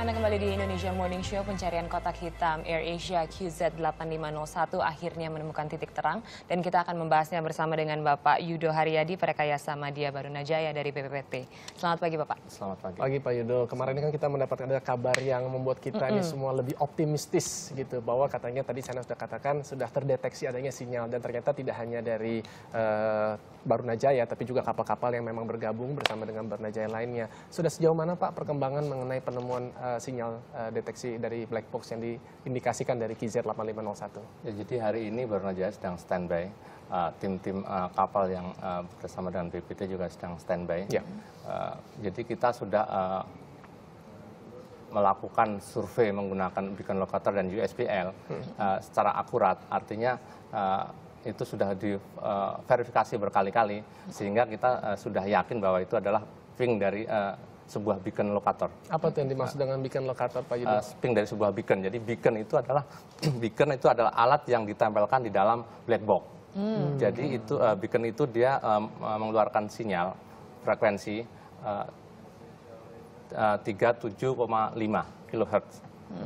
Anda kembali di Indonesia Morning Show. Pencarian kotak hitam AirAsia QZ8501 akhirnya menemukan titik terang. Dan kita akan membahasnya bersama dengan Bapak Yudo Haryadi, Perekayasa Madya Barunajaya dari BPPT. Selamat pagi Bapak. Selamat pagi. Pagi Pak Yudo. Kemarin kan kita mendapatkan ada kabar yang membuat kita ini semua lebih optimistis gitu. Bahwa katanya tadi saya sudah katakan sudah terdeteksi adanya sinyal. Dan ternyata tidak hanya dari Barunajaya, tapi juga kapal-kapal yang memang bergabung bersama dengan Barunajaya lainnya. Sudah sejauh mana Pak perkembangan mengenai penemuan sinyal deteksi dari black box yang diindikasikan dari QZ8501? Ya, jadi hari ini Barunajaya sedang standby. Tim-tim kapal yang bersama dengan BPT juga sedang standby. Ya. Jadi kita sudah melakukan survei menggunakan beacon locator dan USBL secara akurat. Artinya itu sudah diverifikasi berkali-kali sehingga kita sudah yakin bahwa itu adalah ping dari sebuah beacon locator. Apa tuh yang dimaksud dengan beacon locator Pak Yudo? Ping dari sebuah beacon. Jadi beacon itu adalah alat yang ditempelkan di dalam black box. Jadi itu beacon itu dia mengeluarkan sinyal frekuensi 37,5 kHz.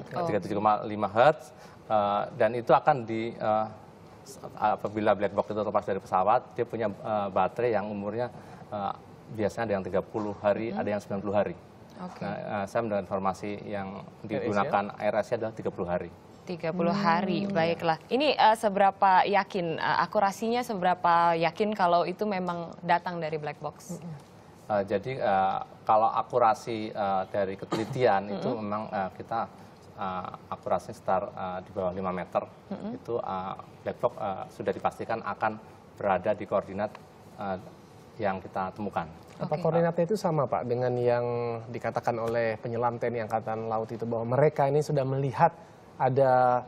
37,5 Hz dan itu akan apabila black box itu terlepas dari pesawat, dia punya baterai yang umurnya biasanya ada yang 30 hari, ada yang 90 hari. Okay. Nah, saya mendengar informasi yang digunakan AirAsia adalah 30 hari. 30 hari, baiklah. Ini seberapa yakin, akurasinya seberapa yakin kalau itu memang datang dari black box? Jadi kalau akurasi dari ketelitian itu memang kita akurasinya sekitar di bawah 5 meter. Itu black box sudah dipastikan akan berada di koordinat yang kita temukan. Apa koordinatnya itu sama Pak dengan yang dikatakan oleh penyelam TNI Angkatan Laut itu bahwa mereka ini sudah melihat ada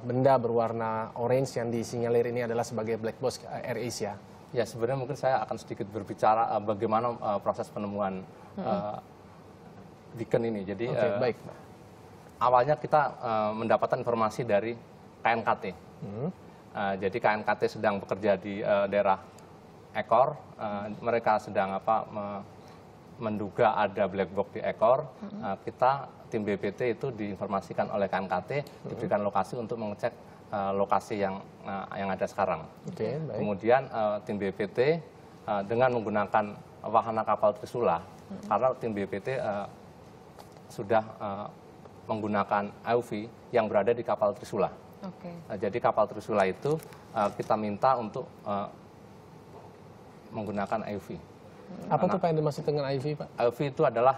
benda berwarna orange yang disinyalir ini adalah sebagai black box AirAsia? Ya sebenarnya mungkin saya akan sedikit berbicara bagaimana proses penemuan beacon ini. Jadi baik. awalnya kita mendapatkan informasi dari KNKT. Jadi KNKT sedang bekerja di daerah Ekor, mereka sedang menduga ada black box di Ekor. Kita tim BPT itu diinformasikan oleh KNKT, diberikan lokasi untuk mengecek lokasi yang ada sekarang. Kemudian tim BPT dengan menggunakan wahana kapal Trisula, karena tim BPT sudah menggunakan AUV yang berada di kapal Trisula. Jadi kapal Trisula itu kita minta untuk menggunakan AUV. Apa tuh Pak yang dimaksud dengan AUV Pak? AUV itu adalah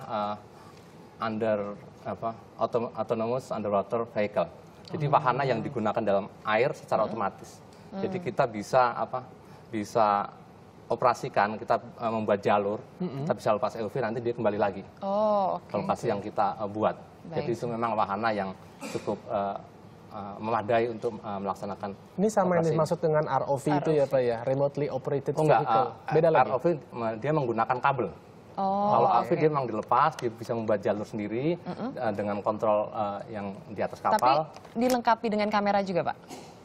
autonomous underwater vehicle. Jadi wahana yang digunakan dalam air secara otomatis. Jadi kita bisa operasikan, kita membuat jalur, kita bisa lepas AUV, nanti dia kembali lagi ke lokasi yang kita buat. Jadi itu memang wahana yang cukup memadai untuk melaksanakan. Ini sama yang dimaksud dengan ROV itu ya Pak ya, remotely operated vehicle. Beda lagi. ROV dia menggunakan kabel. Kalau ROV dia memang dilepas, dia bisa membuat jalur sendiri dengan kontrol yang di atas kapal. Tapi dilengkapi dengan kamera juga Pak?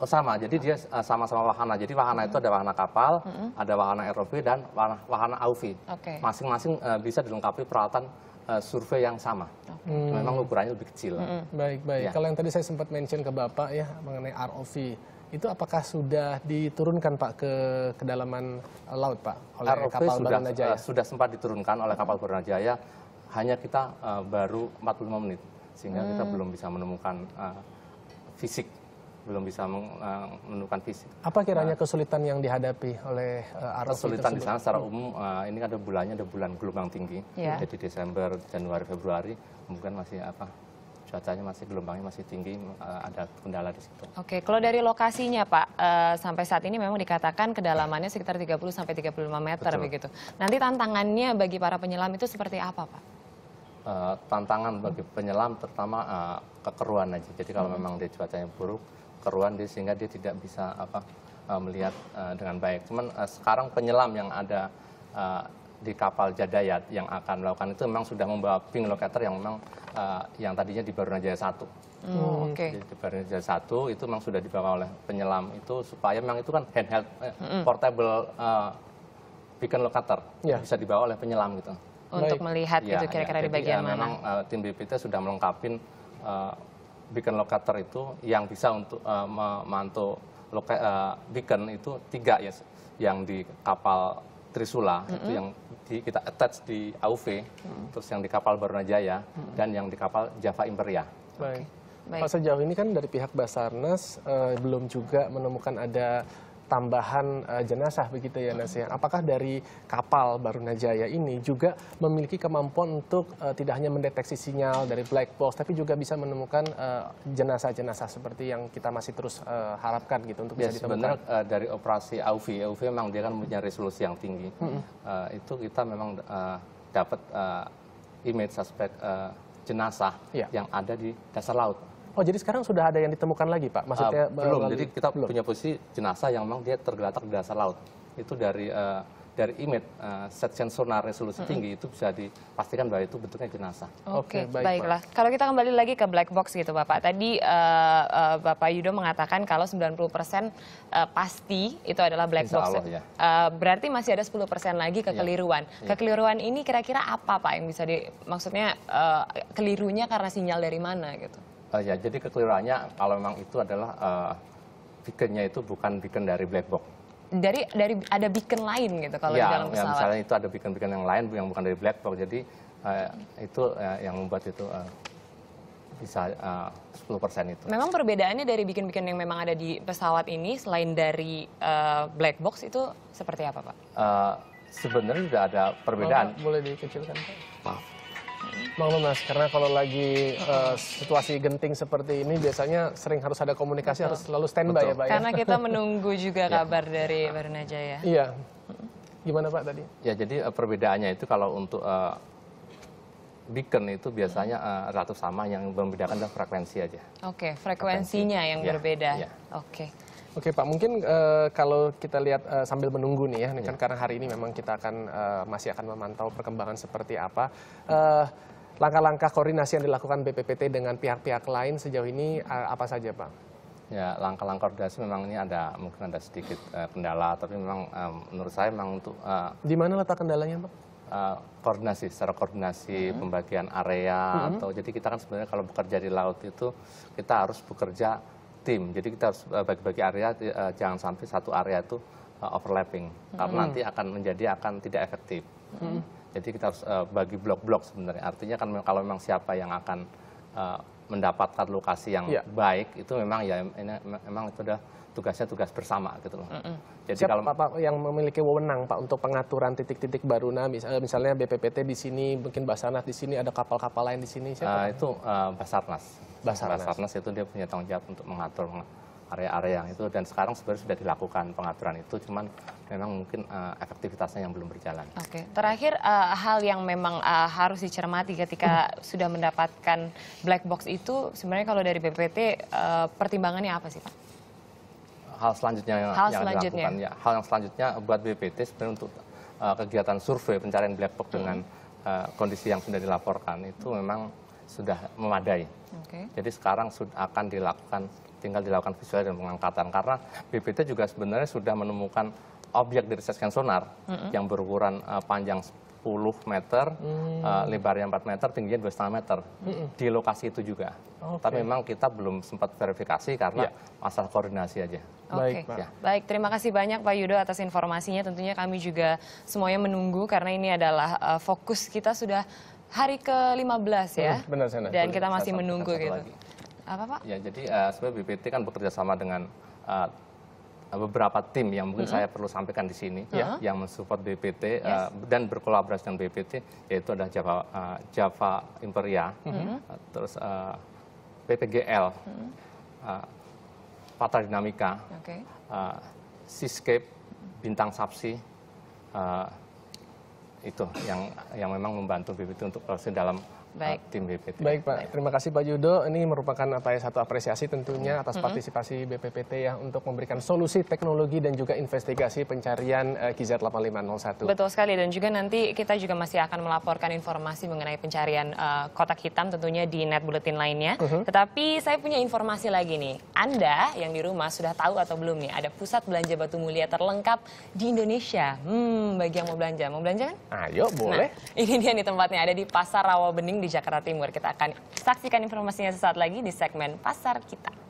Sama, jadi dia sama-sama wahana. Jadi wahana itu ada wahana kapal, ada wahana ROV dan wahana AUV. Masing-masing bisa dilengkapi peralatan survei yang sama. Memang ukurannya lebih kecil. Baik. Ya. Kalau yang tadi saya sempat mention ke Bapak ya mengenai ROV, itu apakah sudah diturunkan Pak ke kedalaman laut Pak oleh ROV kapal Barunajaya? Sudah sempat diturunkan oleh kapal Barunajaya, hanya kita baru 45 menit, sehingga kita belum bisa menemukan fisik. Apa kiranya kesulitan yang dihadapi oleh ROV kesulitan tersebut? Di sana secara umum ini ada bulan gelombang tinggi, jadi Desember, Januari, Februari mungkin masih cuacanya gelombangnya masih tinggi, ada kendala di situ. Kalau dari lokasinya Pak, sampai saat ini memang dikatakan kedalamannya sekitar 30 sampai 35 meter begitu. Nanti tantangannya bagi para penyelam itu seperti apa Pak? Tantangan bagi penyelam terutama kekeruan aja. Jadi kalau memang dia cuacanya buruk, keruan dia sehingga dia tidak bisa melihat dengan baik. Cuman sekarang penyelam yang ada di kapal Jadayat yang akan melakukan itu memang sudah membawa ping locator yang memang yang tadinya di Barunajaya 1. Di Barunajaya 1 itu memang sudah dibawa oleh penyelam itu supaya memang itu kan handheld portable beacon locator bisa dibawa oleh penyelam gitu. untuk melihat Ya, gitu kira-kira di jadi, bagian mana. memang tim BPT sudah melengkapi beacon locator itu yang bisa untuk memantau beacon itu 3 ya, yang di kapal Trisula itu yang kita attach di AUV, terus yang di kapal Barunajaya dan yang di kapal Java Imperia. Baik. Baik. Pak, sejauh ini kan dari pihak Basarnas belum juga menemukan ada tambahan jenazah begitu ya Nas ya. Apakah dari kapal Barunajaya ini juga memiliki kemampuan untuk tidak hanya mendeteksi sinyal dari black box, tapi juga bisa menemukan jenazah-jenazah seperti yang kita masih terus harapkan gitu untuk Ya, bisa ditemukan? sebenarnya dari operasi AUV memang dia kan punya resolusi yang tinggi. Itu kita memang dapat image suspek jenazah Iya. yang ada di dasar laut. Oh, jadi sekarang sudah ada yang ditemukan lagi Pak? Maksudnya Belum, jadi kita belum? punya posisi jenazah yang memang dia tergeletak di dasar laut. Itu dari image section sonar resolusi tinggi itu bisa dipastikan bahwa itu bentuknya jenazah. Oke, Oke, baik, baiklah. Kalau kita kembali lagi ke black box gitu Bapak. Tadi Bapak Yudo mengatakan kalau 90% pasti itu adalah black Insya box. Allah, ya. Berarti masih ada 10% lagi kekeliruan. Kekeliruan ini kira-kira apa Pak yang bisa maksudnya kelirunya karena sinyal dari mana gitu? Ya, jadi kekeliruannya kalau memang itu adalah beaconnya itu bukan beacon dari black box. Dari ada beacon lain gitu kalau di dalam Ya, pesawat. misalnya itu ada beacon-beacon yang lain yang bukan dari black box. Jadi itu yang membuat itu bisa 10% itu. Memang perbedaannya dari beacon-beacon yang memang ada di pesawat ini selain dari black box itu seperti apa Pak? Sebenarnya tidak ada perbedaan. Boleh dikecilkan Pak? Maaf. Maklum Mas, karena kalau lagi situasi genting seperti ini biasanya sering harus ada komunikasi, harus selalu standby ya Pak ya? Karena kita menunggu juga kabar dari Barunajaya. Iya. Gimana Pak tadi? Ya, jadi perbedaannya itu kalau untuk beacon itu biasanya relatif sama, yang membedakan adalah frekuensi aja. Oke, frekuensinya yang Ya, berbeda. ya. Oke. Oke Pak, mungkin kalau kita lihat sambil menunggu nih ya, ini kan karena hari ini memang kita akan masih akan memantau perkembangan seperti apa. Langkah-langkah koordinasi yang dilakukan BPPT dengan pihak-pihak lain sejauh ini apa saja Pak? Ya, langkah-langkah koordinasi memang ini mungkin ada sedikit kendala, tapi memang menurut saya memang untuk Di mana letak kendalanya Pak? koordinasi, secara koordinasi pembagian area atau jadi kita kan sebenarnya kalau bekerja di laut itu kita harus bekerja tim. Jadi kita harus bagi-bagi area, jangan sampai satu area itu overlapping karena nanti akan tidak efektif. Jadi kita harus bagi blok-blok sebenarnya. Artinya kan kalau memang siapa yang akan mendapatkan lokasi yang baik itu memang ya ini memang itu udah tugas bersama gitu loh. Jadi Siapa kalau Pak yang memiliki wewenang Pak untuk pengaturan titik-titik Baruna, misalnya BPPT di sini, mungkin Basarnas di sini, ada kapal-kapal lain di sini, siapa? itu Basarnas. Basarnas itu dia punya tanggung jawab untuk mengatur area-area yang itu, dan sekarang sebenarnya sudah dilakukan pengaturan itu, cuman memang mungkin efektivitasnya yang belum berjalan. Oke, terakhir hal yang memang harus dicermati ketika sudah mendapatkan black box itu sebenarnya kalau dari BPPT pertimbangannya apa sih Pak? Hal selanjutnya yang dilakukan, ya, hal yang selanjutnya buat BPT sebenarnya untuk kegiatan survei pencarian black box dengan kondisi yang sudah dilaporkan itu memang sudah memadai. Jadi sekarang akan tinggal dilakukan visual dan pengangkatan, karena BPT juga sebenarnya sudah menemukan objek dari section sonar yang berukuran panjang 10 meter, lebarnya 4 meter, tingginya 2,5 meter di lokasi itu juga. Tapi memang kita belum sempat verifikasi karena masalah koordinasi aja. Oke, baik. Terima kasih banyak Pak Yudo atas informasinya. Tentunya kami juga semuanya menunggu karena ini adalah fokus kita sudah hari ke-15 ya. Benar, Sena. Dan kita masih Saya menunggu satu gitu. lagi. Apa Pak? Ya, jadi sebenarnya BPT kan bekerja sama dengan beberapa tim yang mungkin saya perlu sampaikan di sini yang mensupport BPT dan berkolaborasi dengan BPT, yaitu ada Java Imperia, terus PPGL, Patra Dinamika, Seascape, Bintang Sapsi, itu yang memang membantu BPT untuk proses dalam Baik. tim BPPT. Baik Pak, terima kasih Pak Yudo. Ini merupakan satu apresiasi tentunya atas partisipasi BPPT ya untuk memberikan solusi teknologi dan juga investigasi pencarian QZ8501. Betul sekali, dan juga nanti kita juga masih akan melaporkan informasi mengenai pencarian kotak hitam tentunya di net bulletin lainnya. Tetapi saya punya informasi lagi nih. Anda yang di rumah sudah tahu atau belum nih, ada pusat belanja Batu Mulia terlengkap di Indonesia. Bagi yang mau belanja kan? Ayo, boleh. Nah, ini dia nih tempatnya, ada di Pasar Rawabening di Jakarta Timur. Kita akan saksikan informasinya sesaat lagi di segmen Pasar Kita.